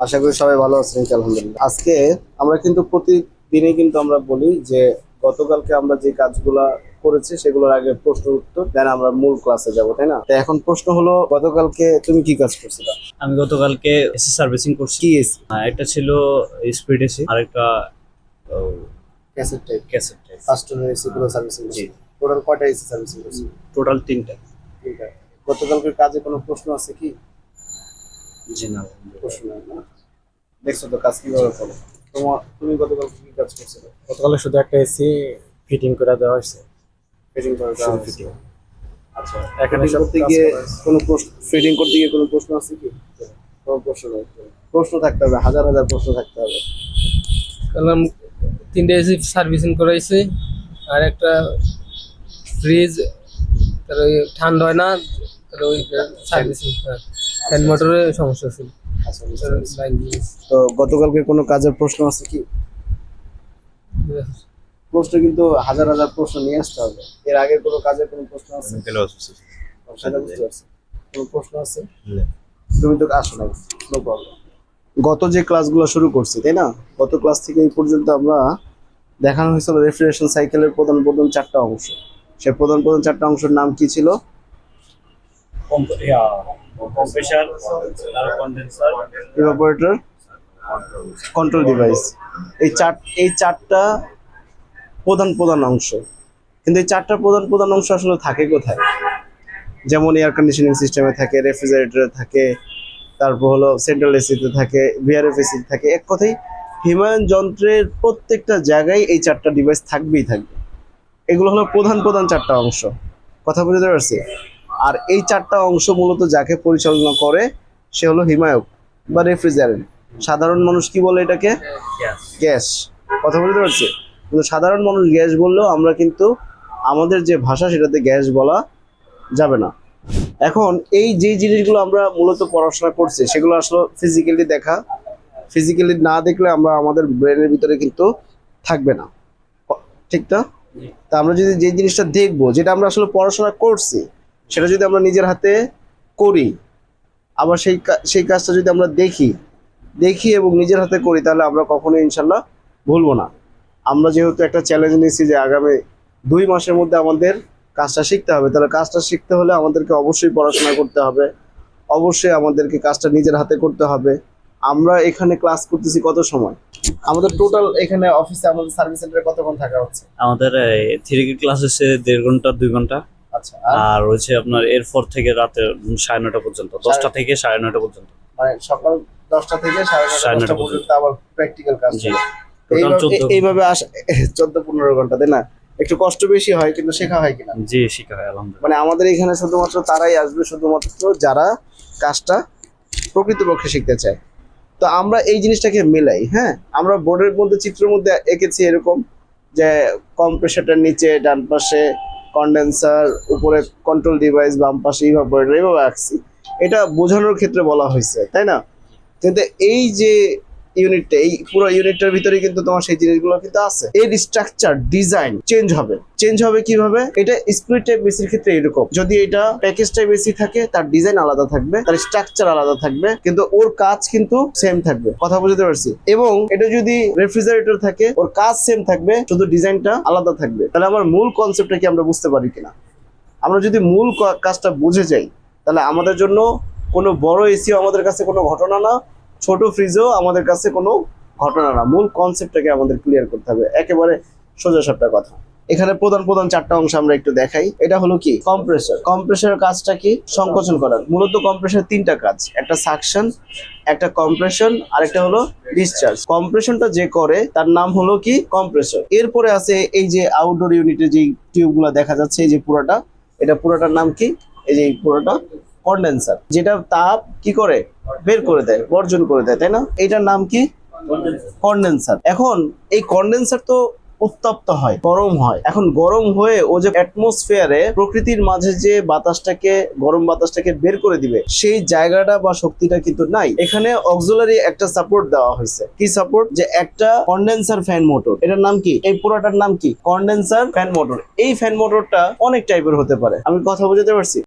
আশা করি সবাই ভালো আছেন, আলহামদুলিল্লাহ। আজকে আমরা কিন্তু প্রতিদিনই কিন্তু আমরা বলি যে গতকালকে আমরা যে কাজগুলা করেছি সেগুলোর আগে প্রশ্ন উত্তর দেন আমরা মূল ক্লাসে যাব, তাই না? তো এখন প্রশ্ন হলো, গতকালকে তুমি কি কাজ করছিলে? আমি গতকালকে এসি সার্ভিসিং করছি। কি এসি? একটা ছিল স্পিড এসি আর একটা cassette type? Cassette type. First AC গুলো সার্ভিসিং করছি। টোটাল কয়টা এসি সার্ভিসিং করছি? টোটাল 3টা। ঠিক আছে। গতকালকের কাজে কোনো প্রশ্ন আছে কি? জি না। প্রশ্ন নাই না? দেখছো তো কাজ কিভাবে করো? তুমি গতকালকে কি কাজ করছিলে? গতকালে শুধু একটা এসি ফিটিং করে দেওয়া হয়েছে। ফিটিং করে দেওয়া শুধু হয়েছে। ফিটিং। আচ্ছা, এখানে ফিটিং সব করতে কাজ গিয়ে করা হয়েছে। কোনো প্রশ্ন, ফিটিং করতে গিয়ে কোনো প্রশ্ন আছে কি? কোনো প্রশ্ন নাই। প্রশ্ন থাকতে হবে, হাজার হাজার প্রশ্ন থাকতে হবে। কালাম 3টে এসি সার্ভিসিং করাইছি আর একটা ফ্রিজ, তার ওই ঠান্ডা হয় না, তার ওই সার্ভিসিং ফ্যান মোটরের সমস্যা ছিল। আচ্ছা, বুঝতে তার পেরেছি। লাইন দিয়েছি। তো গতকালকে কোনো কাজের প্রশ্ন আছে কি? প্রশ্ন কিন্তু হাজার হাজার প্রশ্ন নিয়ে আসতে হবে। এর আগে কোনো কাজের কোনো প্রশ্ন আছে? সেটা বুঝতে পারছি। কোনো প্রশ্ন আছে? তুমি তো আসো নাই, নো প্রবলেম। গত যে ক্লাসগুলো শুরু করছি, তাই না? গত ক্লাস থেকে এই পর্যন্ত আমরা দেখানো হয়েছিল রেফ্রিজারেশন সাইকেলের প্রধান প্রধান 4টা অংশ। সে প্রধান প্রধান 4টা অংশের নাম কি ছিল? Compressor, condenser, evaporator, control device. এই চারটা প্রধান প্রধান অংশ। কিন্তু এই 4টা প্রধান প্রধান অংশ আসলে থাকে কোথায়? যেমন এয়ার কন্ডিশনিং সিস্টেমে থাকে, রেফ্রিজারেটরে থাকে, তারপর হলো সেন্ট্রাল এসিতে থাকে, ভিআরএফ এসিতে থাকে। এক কথায় হিমায়ন যন্ত্রের প্রত্যেকটা জায়গায় এই 4টা ডিভাইস থাকবেই থাকবে। এগুলো হলো প্রধান প্রধান 4টা অংশ। কথা বুঝতে পারছি? আর এই 4টা অংশ মূলত যাকে পরিচালনা করে সে হলো হিমায়ক বা রেফ্রিজারেন্ট। সাধারণ মানুষ কি বলে এটাকে? গ্যাস। কথা বুঝতে পারছি? কিন্তু সাধারণ মানুষ গ্যাস বললেও আমরা কিন্তু আমাদের যে ভাষা সেটাতে গ্যাস বলা যাবে না। এখন এই যে জিনিসগুলো আমরা মূলত পড়াশোনা করছি সেগুলো আসলে ফিজিক্যালি দেখা, ফিজিক্যালি না দেখলে আমরা আমাদের ব্রেনের ভিতরে কিন্তু থাকবে না, ঠিক না? তা আমরা যদি যে জিনিসটা দেখবো, যেটা আমরা আসলে পড়াশোনা করছি, সেটা যদি আমরা নিজের হাতে করি, আবার সেই কাজটা যদি আমরা দেখি এবং নিজের হাতে করি, তাহলে আমরা কখনোই ইনশাল্লাহ ভুলবো না। আমরা যেহেতু একটা চ্যালেঞ্জ নিয়েছি যে আগামী 2 মাসের মধ্যে আমাদের কাজটা শিখতে হবে, তাহলে কাজটা শিখতে হলে আমাদেরকে অবশ্যই পড়াশোনা করতে হবে, অবশ্যই আমাদেরকে কাজটা নিজের হাতে করতে হবে। আমরা এখানে ক্লাস করতেছি কত সময়? আমাদের টোটাল এখানে অফিসে আমাদের সার্ভিস সেন্টারে কতক্ষণ থাকা হচ্ছে? আমাদের থিওরি ক্লাস হচ্ছে 1.5 ঘন্টা 2 ঘন্টা। আচ্ছা, আর আর হচ্ছে আপনার এরপর থেকে রাতে 9:30 পর্যন্ত, 10টা থেকে 9:30 পর্যন্ত। মানে সকাল 10টা থেকে 9:30 9:30 পর্যন্ত আবার প্র্যাকটিক্যাল কাজ। জি, টোটাল 14। এইভাবে 14-15 ঘন্টা, তাই না? একটু কষ্ট বেশি হয় কিন্তু শেখা হয় কিনা? জি, শিখা হয় আলহামদুলিল্লাহ। মানে আমাদের এখানে শুধুমাত্র তারাই আসবে, শুধুমাত্র যারা কাজটা প্রকৃতপক্ষে শিখতে চায়। তো আমরা এই জিনিসটাকে মিলাই, হ্যাঁ। আমরা বোর্ডের মধ্যে চিত্রের মধ্যে এঁকেছি এরকম যে কম্প্রেসারটার নিচে ডান পাশে কন্ডেন্সার, উপরে কন্ট্রোল ডিভাইস, বাম পাশে ইভাপোরেটর, এইভাবে আঁকছি। এটা বোঝানোর ক্ষেত্রে বলা হয়েছে, তাই না? কিন্তু এই যে ইউনিটটা, এই পুরো ইউনিটটার ভিতরে কিন্তু তোমার সেই জিনিসগুলো কিন্তু আছে। এর স্ট্রাকচার, ডিজাইন চেঞ্জ হবে কিভাবে? এটা স্প্লিট টাইপ এসির ক্ষেত্রে এরকম, যদি এটা প্যাকেজ টাইপ এসি থাকে তার ডিজাইন আলাদা থাকবে, তার স্ট্রাকচার আলাদা থাকবে, কিন্তু ওর কাজ কিন্তু সেম থাকবে। কথা বুঝতে পারছি? এবং এটা যদি রেফ্রিজারেটর থাকে ওর কাজ সেম থাকবে, শুধু ডিজাইনটা আলাদা থাকবে। তাহলে আমার মূল কনসেপ্টটা কি আমরা বুঝতে পারি কিনা? আমরা যদি মূল কাজটা বুঝে যাই, তাহলে আমাদের জন্য কোনো বড় এসিও আমাদের কাছে কোনো ঘটনা না, ছোট ফ্রিজও আমাদের কাছে কোনো ঘটনা না। মূল কনসেপ্টটাকে আমাদের ক্লিয়ার করতে হবে, একেবারে সোজা সাপটা কথা। এখানে প্রধান প্রধান 4টা অংশ আমরা একটু দেখাই। এটা হলো কি? কম্প্রেসর। কম্প্রেসরের কাজটা কি? সংকোচন করা। মূলত কম্প্রেসরের 3টা কাজ, একটা সাকশন, একটা কম্প্রেশন, আর একটা হলো ডিসচার্জ। কম্প্রেশনটা যে করে তার নাম হলো কি? কম্প্রেসর। এরপরে আছে এই যে আউটডোর ইউনিটে যে টিউবগুলো দেখা যাচ্ছে, এই যে পুরোটা, এটা পুরোটার নাম কি? এই যে পুরোটা কন্ডেন্সার, যেটা তাপ কি করে? বের করে দেয়, বর্জন করে দেয়, তাই না? এটার নাম কি? কন্ডেন্সার। এখন এই কন্ডেন্সার তো উত্তপ্ত হয়, গরম হয়। এখন গরম হয়ে ও যে অ্যাটমসফিয়ারে প্রকৃতির মাঝে যে বাতাসটাকে, গরম বাতাসটাকে বের করে দিবে, সেই জায়গাটা বা শক্তিটা কিন্তু নাই। এখানে অক্সিলারি একটা সাপোর্ট দেওয়া হয়েছে। কি সাপোর্ট? যে একটা কন্ডেন্সার ফ্যান মোটর। এটার নাম কি? এই পুরোটার নাম কি? Condenser fan motor. এই ফ্যান মোটরটা অনেক টাইপের হতে পারে। আমি কথা বুঝতে পারছি?